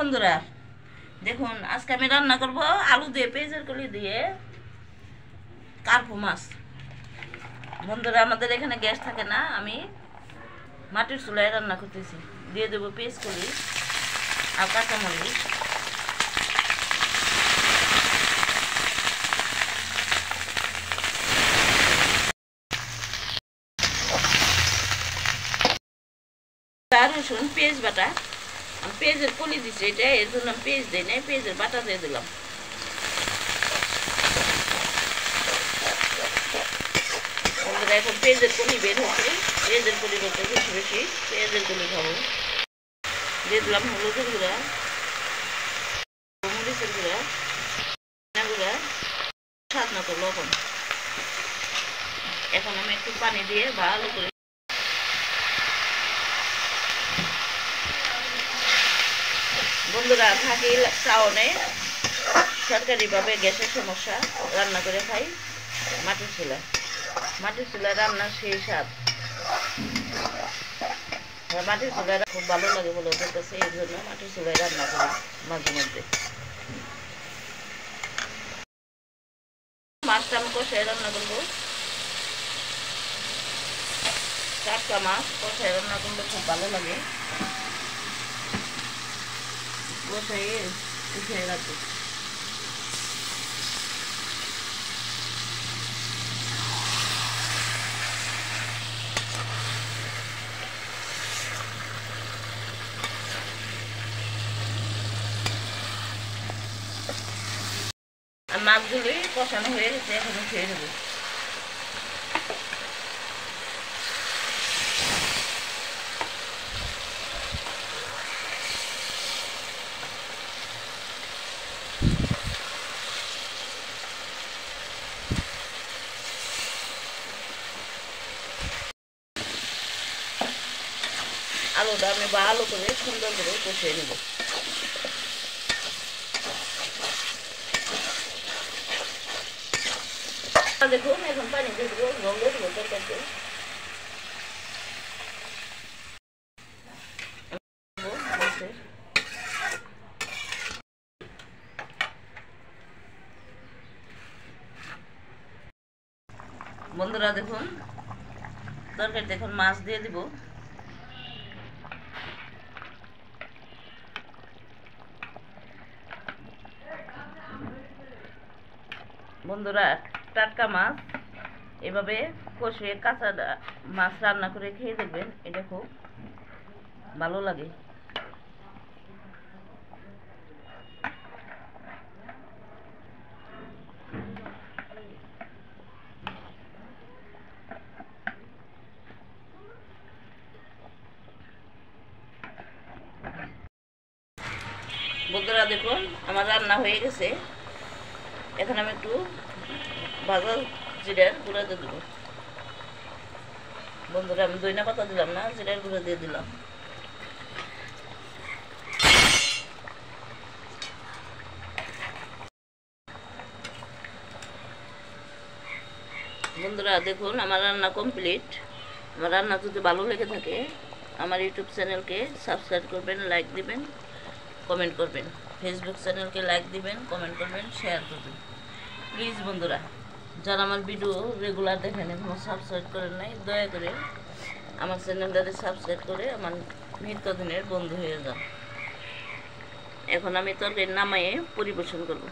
বন্ধুরা দেখুন আজকে আমি রান্না করব আলু দিয়ে পেঁয়াজের কলি দিয়ে কার্পু মাছ। বন্ধুরা আমাদের এখানে গ্যাস থাকে না, আমি মাটির চুলায় রান্না করতেছি। দিয়ে দেবো পেঁয়াজ কলি আর কাঁচামরিচ। আর রসুন পেঁয়াজ বাটা, পেঁয়াজের কলি দিচ্ছি, এটা এর জন্য পেঁয়াজ দিই নাই, পেঁয়াজের বাটা দিয়ে দিলাম। বন্ধুরা এখন পেঁয়াজের কলি বের হচ্ছে, পেঁয়াজের কলি করতে বেশি বেশি পেঁয়াজের কলি খাবো। দিয়ে দিলাম হলুদের গুঁড়া, মরিচের গুঁড়া, গুঁড়া, স্বাদ মতো লবণ। এখন আমি একটু পানি দিয়ে ভালো করে বন্ধুরা থাকি টাউনে সরকারিভাবে গ্যাসের সমস্যা, রান্না করে খাই মাটির চুলা। মাটির চুলায় রান্নার সেই স্বাদ, মাটির চুলায় খুব ভালো লাগে বলে ওদের কাছে, এই জন্য মাটির চুলায় রান্না করি মাঝে মধ্যে। মাছটা আমি কষায় রান্না করবো, টাটকা মাছ কষায় রান্না করলে খুব ভালো লাগে। কষাইয়ে উঠিয়ে রাখবো। আর মাছগুলি কষানো হয়ে গেছে, এখন উঠিয়ে দেবো। আলুটা আমি ভালো করে সুন্দর করে কষিয়ে নেব। দেখুন এখন পানি দিয়ে দেবো, জল দিয়ে দেবো তরকারিতে। বন্ধুরা দেখুন তরকারিতে এখন মাছ দিয়ে দিব। বন্ধুরা টাটকা মাছ এভাবে কষিয়ে কাঁচা মাছ রান্না করে খেয়ে দেখবেন, এটা খুব ভালো লাগে। বন্ধুরা দেখুন আমার রান্না হয়ে গেছে, এখন আমি একটু ভাজা জিরার গুঁড়া দিয়ে দেবো। বন্ধুরা আমি ধনিয়া পাতা দিলাম না, জিরার গুঁড়া দিয়ে দিলাম। বন্ধুরা দেখুন আমার রান্না কমপ্লিট। আমার রান্না যদি ভালো লেগে থাকে আমার ইউটিউব চ্যানেলকে সাবস্ক্রাইব করবেন, লাইক দিবেন, কমেন্ট করবেন। ফেসবুক চ্যানেলকে লাইক দিবেন, কমেন্ট করবেন, শেয়ার করবেন প্লিজ। বন্ধুরা যারা আমার ভিডিও রেগুলার দেখেন এখনো সাবস্ক্রাইব করেন নাই, দয়া করে আমার চ্যানেলটাতে সাবস্ক্রাইব করে আমার নিত্যদিনের বন্ধু হয়ে যান। এখন আমি তরকারি নামাইয়ে পরিবেশন করব।